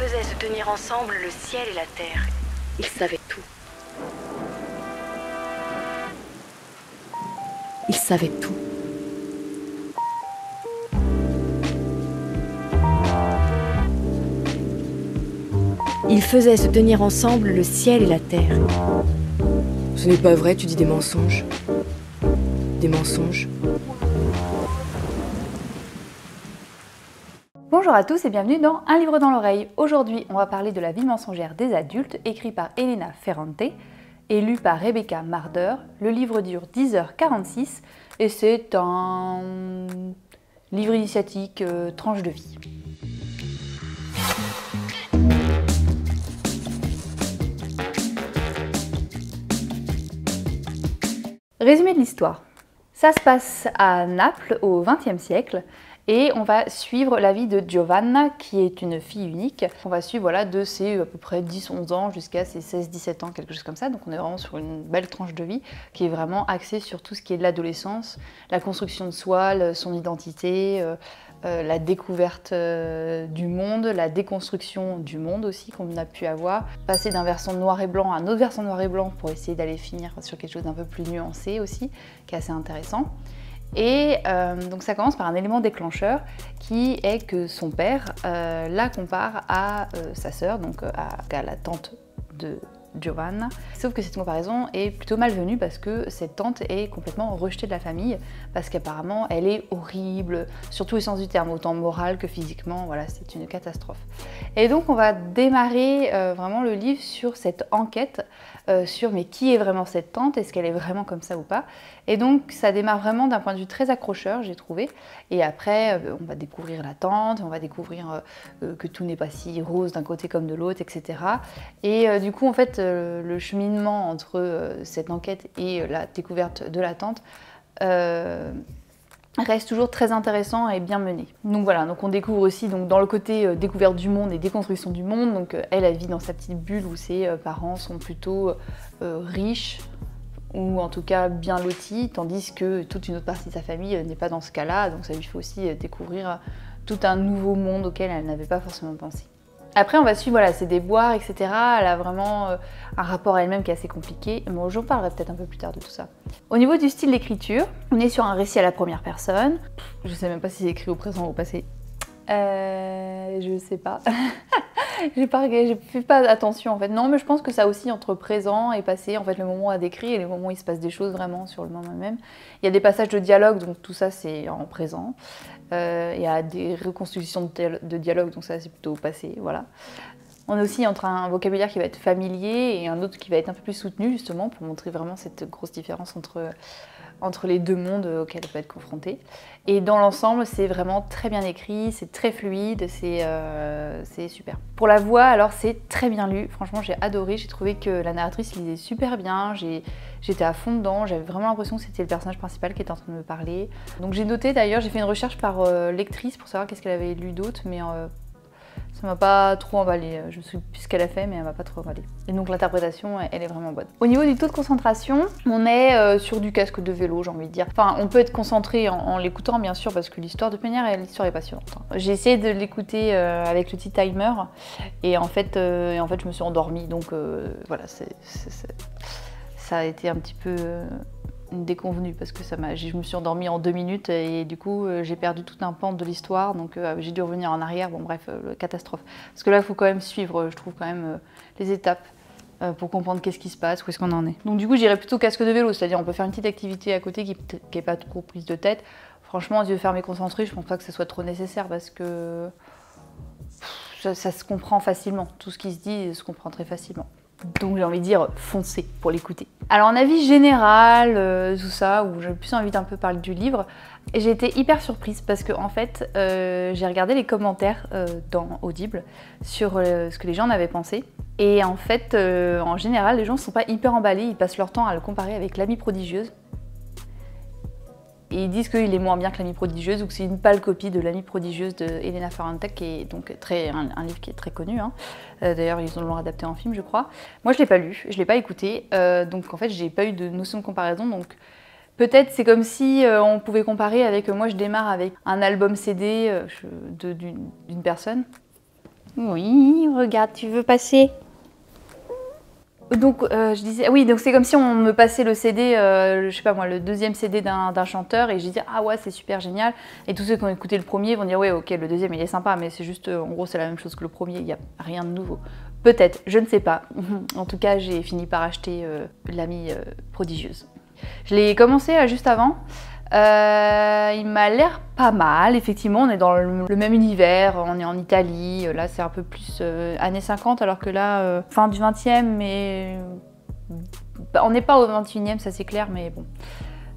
faisaient se tenir ensemble le ciel et la terre. Ils savaient tout. Ils savaient tout. Ils faisaient se tenir ensemble le ciel et la terre. Ce n'est pas vrai, tu dis des mensonges. Des mensonges. Bonjour à tous et bienvenue dans Un livre dans l'oreille. Aujourd'hui, on va parler de La vie mensongère des adultes, écrit par Elena Ferrante et lu par Rebecca Marder. Le livre dure 10h46 et c'est un livre initiatique tranche de vie. Résumé de l'histoire. Ça se passe à Naples au XXe siècle et on va suivre la vie de Giovanna qui est une fille unique. On va suivre de ses à peu près 10-11 ans jusqu'à ses 16-17 ans, quelque chose comme ça. Donc on est vraiment sur une belle tranche de vie qui est vraiment axée sur tout ce qui est de l'adolescence, la construction de soi, son identité, la découverte du monde, la déconstruction du monde aussi qu'on a pu avoir, passer d'un versant noir et blanc à un autre versant noir et blanc pour essayer d'aller finir sur quelque chose d'un peu plus nuancé aussi, qui est assez intéressant. Et donc ça commence par un élément déclencheur qui est que son père la compare à sa sœur, donc à la tante de Giovanna. Sauf que cette comparaison est plutôt malvenue parce que cette tante est complètement rejetée de la famille parce qu'apparemment elle est horrible, surtout au sens du terme, autant moral que physiquement, voilà, c'est une catastrophe. Et donc on va démarrer vraiment le livre sur cette enquête sur mais qui est vraiment cette tante, est-ce qu'elle est vraiment comme ça ou pas. Et donc ça démarre vraiment d'un point de vue très accrocheur, j'ai trouvé. Et après on va découvrir la tante, on va découvrir que tout n'est pas si rose d'un côté comme de l'autre, etc. Et du coup en fait le cheminement entre cette enquête et la découverte de la tante reste toujours très intéressant et bien mené. Donc voilà, donc on découvre aussi dans le côté découverte du monde et déconstruction du monde. Donc elle vit dans sa petite bulle où ses parents sont plutôt riches ou en tout cas bien lotis, tandis que toute une autre partie de sa famille n'est pas dans ce cas-là. Donc ça lui fait aussi découvrir tout un nouveau monde auquel elle n'avait pas forcément pensé. Après on va suivre ses déboires, etc. Elle a vraiment un rapport à elle-même qui est assez compliqué. Bon, j'en parlerai peut-être un peu plus tard de tout ça. Au niveau du style d'écriture, on est sur un récit à la première personne. Je sais même pas si c'est écrit au présent ou au passé. Je sais pas. J'ai fait pas attention en fait. Non, mais je pense que ça aussi entre présent et passé, en fait le moment à décrire et le moment où il se passe des choses vraiment sur le moment même. Il y a des passages de dialogue, donc tout ça c'est en présent. Il y a des reconstitutions de dialogue, donc ça c'est plutôt au passé, voilà. On est aussi entre un vocabulaire qui va être familier et un autre qui va être un peu plus soutenu justement pour montrer vraiment cette grosse différence entre les deux mondes auxquels on peut être confronté. Et dans l'ensemble, c'est vraiment très bien écrit, c'est très fluide, c'est super. Pour la voix, alors c'est très bien lu, franchement j'ai adoré, j'ai trouvé que la narratrice lisait super bien, j'étais à fond dedans, j'avais vraiment l'impression que c'était le personnage principal qui était en train de me parler. Donc j'ai noté d'ailleurs, j'ai fait une recherche par lectrice pour savoir qu'est-ce qu'elle avait lu d'autre, mais ça m'a pas trop emballé, je sais plus ce qu'elle a fait mais elle m'a pas trop emballé. Et donc l'interprétation elle est vraiment bonne. Au niveau du taux de concentration, on est sur du casque de vélo, j'ai envie de dire. Enfin on peut être concentré en l'écoutant bien sûr parce que l'histoire de manière l'histoire est passionnante. J'ai essayé de l'écouter avec le petit timer et en fait je me suis endormie donc voilà, ça a été un petit peu une déconvenue parce que je me suis endormie en 2 minutes et du coup j'ai perdu tout un pan de l'histoire donc j'ai dû revenir en arrière, bon bref, catastrophe. Parce que là il faut quand même suivre, je trouve quand même les étapes pour comprendre qu'est-ce qui se passe, où est-ce qu'on en est. Donc du coup j'irais plutôt casque de vélo, c'est-à-dire on peut faire une petite activité à côté qui n'est pas trop prise de tête. Franchement, yeux fermés concentrés, je pense pas que ce soit trop nécessaire parce que ça se comprend facilement, tout ce qui se dit se comprend très facilement. Donc j'ai envie de dire foncez pour l'écouter. Alors en avis général, tout ça, où j'ai plus envie d'un peu parler du livre, j'ai été hyper surprise parce que en fait j'ai regardé les commentaires dans Audible sur ce que les gens en avaient pensé. Et en fait en général les gens ne sont pas hyper emballés, ils passent leur temps à le comparer avec L'Amie prodigieuse. Et ils disent qu'il est moins bien que L'Amie prodigieuse ou que c'est une pâle copie de L'Amie prodigieuse de Elena Ferrante, qui est donc un livre qui est très connu. Hein. D'ailleurs, ils l'ont adapté en film, je crois. Moi, je ne l'ai pas lu, je ne l'ai pas écouté, donc en fait, j'ai pas eu de notion de comparaison. Donc peut-être c'est comme si on pouvait comparer avec, moi je démarre avec un album CD d'une personne. Oui, regarde, tu veux passer? Donc je disais, oui, donc c'est comme si on me passait le CD, je sais pas moi, le deuxième CD d'un chanteur et je disais ah ouais c'est super génial, et tous ceux qui ont écouté le premier vont dire ouais ok le deuxième il est sympa, mais c'est juste en gros c'est la même chose que le premier, il n'y a rien de nouveau. Peut-être, je ne sais pas. En tout cas j'ai fini par acheter L'Amie prodigieuse. Je l'ai commencé juste avant. Il m'a l'air pas mal, effectivement, on est dans le même univers, on est en Italie, là c'est un peu plus années 50 alors que là, fin du 20e, mais on n'est pas au 21e, ça c'est clair, mais bon,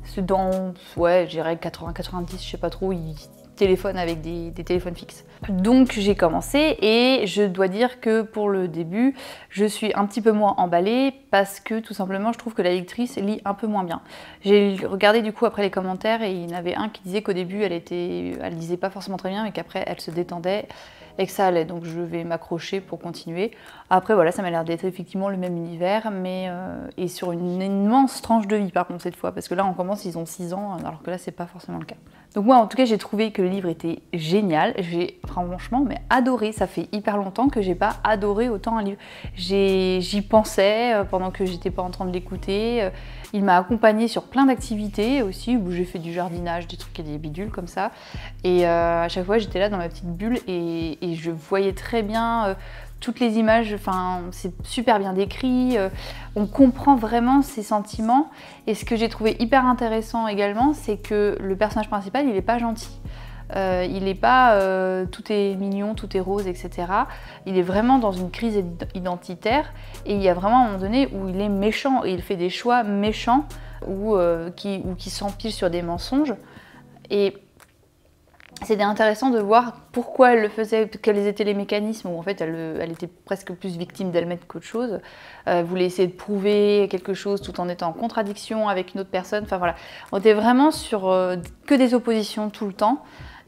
c'est dans, ouais, je dirais 80-90, je sais pas trop, ils téléphonent avec des téléphones fixes. Donc j'ai commencé et je dois dire que pour le début, je suis un petit peu moins emballée parce que tout simplement je trouve que la lectrice lit un peu moins bien. J'ai regardé du coup après les commentaires et il y en avait un qui disait qu'au début elle lisait pas forcément très bien mais qu'après elle se détendait et que ça allait, donc je vais m'accrocher pour continuer. Après voilà, ça m'a l'air d'être effectivement le même univers mais et sur une immense tranche de vie par contre cette fois, parce que là on commence, ils ont 6 ans alors que là c'est pas forcément le cas. Donc moi en tout cas j'ai trouvé que le livre était génial, j'ai franchement mais adoré, ça fait hyper longtemps que j'ai pas adoré autant un livre. J'y pensais pendant que j'étais pas en train de l'écouter, il m'a accompagnée sur plein d'activités aussi, où j'ai fait du jardinage, des trucs et des bidules comme ça, et à chaque fois j'étais là dans ma petite bulle et je voyais très bien toutes les images, enfin c'est super bien décrit, on comprend vraiment ses sentiments, et ce que j'ai trouvé hyper intéressant également, c'est que le personnage principal il est pas gentil. Il n'est pas tout est mignon, tout est rose, etc. Il est vraiment dans une crise identitaire et il y a vraiment un moment donné où il est méchant et il fait des choix méchants ou qui s'empilent sur des mensonges. Et c'était intéressant de voir pourquoi elle le faisait, quels étaient les mécanismes où en fait elle était presque plus victime d'elle-même qu'autre chose. Elle voulait essayer de prouver quelque chose tout en étant en contradiction avec une autre personne. Enfin voilà, on était vraiment sur que des oppositions tout le temps.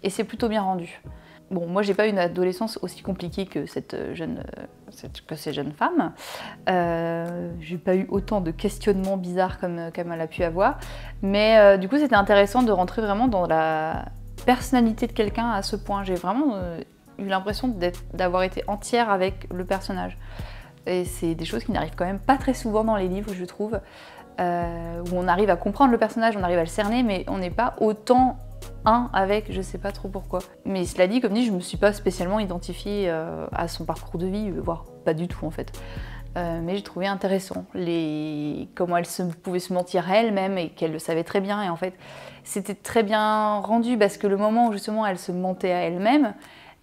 Et c'est plutôt bien rendu. Bon, moi j'ai pas eu une adolescence aussi compliquée que ces jeunes femmes. J'ai pas eu autant de questionnements bizarres comme elle a pu avoir. Mais du coup c'était intéressant de rentrer vraiment dans la personnalité de quelqu'un à ce point. J'ai vraiment eu l'impression d'avoir été entière avec le personnage. Et c'est des choses qui n'arrivent quand même pas très souvent dans les livres, je trouve. Où on arrive à comprendre le personnage, on arrive à le cerner, mais on n'est pas autant avec, je sais pas trop pourquoi. Mais cela dit, comme dit, je me suis pas spécialement identifiée à son parcours de vie, voire pas du tout en fait. Mais j'ai trouvé intéressant comment elle pouvait se mentir à elle-même et qu'elle le savait très bien. Et en fait, c'était très bien rendu parce que le moment où justement elle se mentait à elle-même,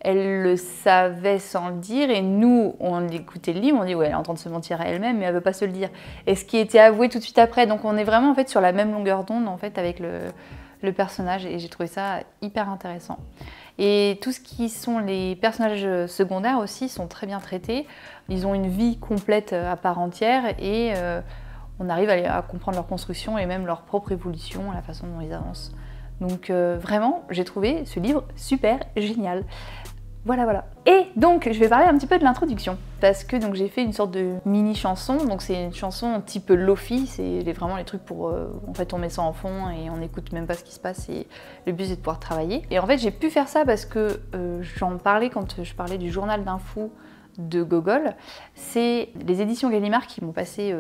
elle le savait sans le dire, et nous, on écoutait le livre, on dit ouais, elle est en train de se mentir à elle-même, mais elle veut pas se le dire. Et ce qui était avoué tout de suite après, donc on est vraiment en fait sur la même longueur d'onde en fait avec le personnage, et j'ai trouvé ça hyper intéressant. Et tout ce qui sont les personnages secondaires aussi sont très bien traités. Ils ont une vie complète à part entière et on arrive à comprendre leur construction et même leur propre évolution, la façon dont ils avancent. Donc vraiment, j'ai trouvé ce livre super génial. Voilà. Et donc, je vais parler un petit peu de l'introduction, parce que j'ai fait une sorte de mini chanson. Donc c'est une chanson type lofi, c'est vraiment les trucs pour en fait on met ça en fond et on n'écoute même pas ce qui se passe, et le but c'est de pouvoir travailler. Et en fait j'ai pu faire ça parce que j'en parlais quand je parlais du journal d'un fou de Gogol. C'est les éditions Gallimard qui m'ont passé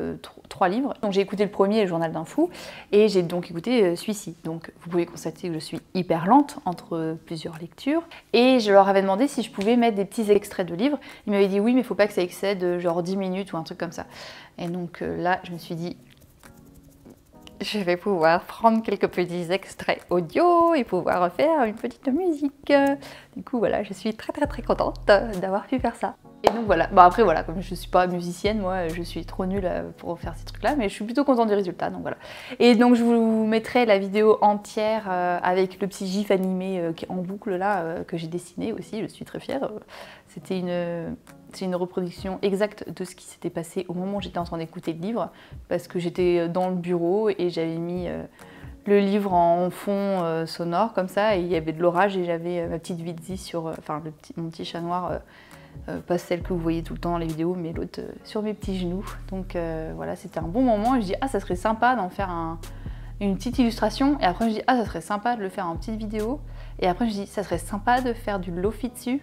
3 livres. Donc j'ai écouté le premier, le journal d'un fou, et j'ai donc écouté celui-ci. Donc vous pouvez constater que je suis hyper lente entre plusieurs lectures. Et je leur avais demandé si je pouvais mettre des petits extraits de livres. Ils m'avaient dit oui, mais il faut pas que ça excède genre 10 minutes ou un truc comme ça. Et donc là, je me suis dit, je vais pouvoir prendre quelques petits extraits audio et pouvoir faire une petite musique. Du coup voilà, je suis très contente d'avoir pu faire ça. Et donc voilà, après voilà, comme je suis pas musicienne, moi je suis trop nulle pour faire ces trucs là, mais je suis plutôt contente du résultat, donc voilà. Et donc je vous mettrai la vidéo entière avec le petit gif animé qui est en boucle là, que j'ai dessiné aussi, je suis très fière. C'est une reproduction exacte de ce qui s'était passé au moment où j'étais en train d'écouter le livre, parce que j'étais dans le bureau et j'avais mis le livre en fond sonore comme ça, et il y avait de l'orage et j'avais ma petite Vizzy sur, mon petit chat noir, pas celle que vous voyez tout le temps dans les vidéos, mais l'autre sur mes petits genoux. Donc voilà, c'était un bon moment, et je dis ah ça serait sympa d'en faire une petite illustration, et après je dis ah ça serait sympa de le faire en petite vidéo, et après je dis ça serait sympa de faire du lofi dessus.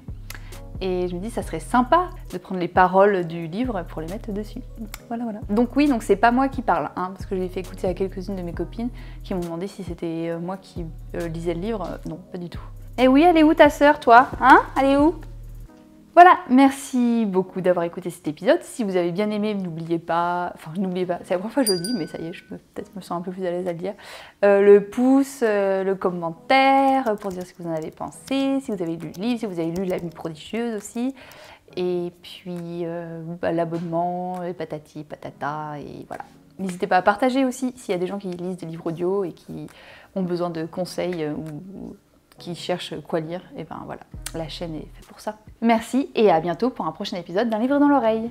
et je me dis ça serait sympa de prendre les paroles du livre pour les mettre dessus. Voilà. Donc oui, donc c'est pas moi qui parle, hein, parce que je l'ai fait écouter à quelques-unes de mes copines qui m'ont demandé si c'était moi qui lisais le livre. Non, pas du tout. Eh oui, elle est où ta sœur, toi? Hein? Elle est où? Voilà, merci beaucoup d'avoir écouté cet épisode. Si vous avez bien aimé, n'oubliez pas, c'est la première fois que je le dis, mais ça y est, peut-être me sens un peu plus à l'aise à le dire, le pouce, le commentaire, pour dire ce que vous en avez pensé, si vous avez lu le livre, si vous avez lu L'Amie prodigieuse aussi, et puis l'abonnement, les patati, patata, et voilà. N'hésitez pas à partager aussi, s'il y a des gens qui lisent des livres audio et qui ont besoin de conseils ou qui cherchent quoi lire, et ben voilà, la chaîne est faite pour ça. Merci et à bientôt pour un prochain épisode d'Un livre dans l'oreille.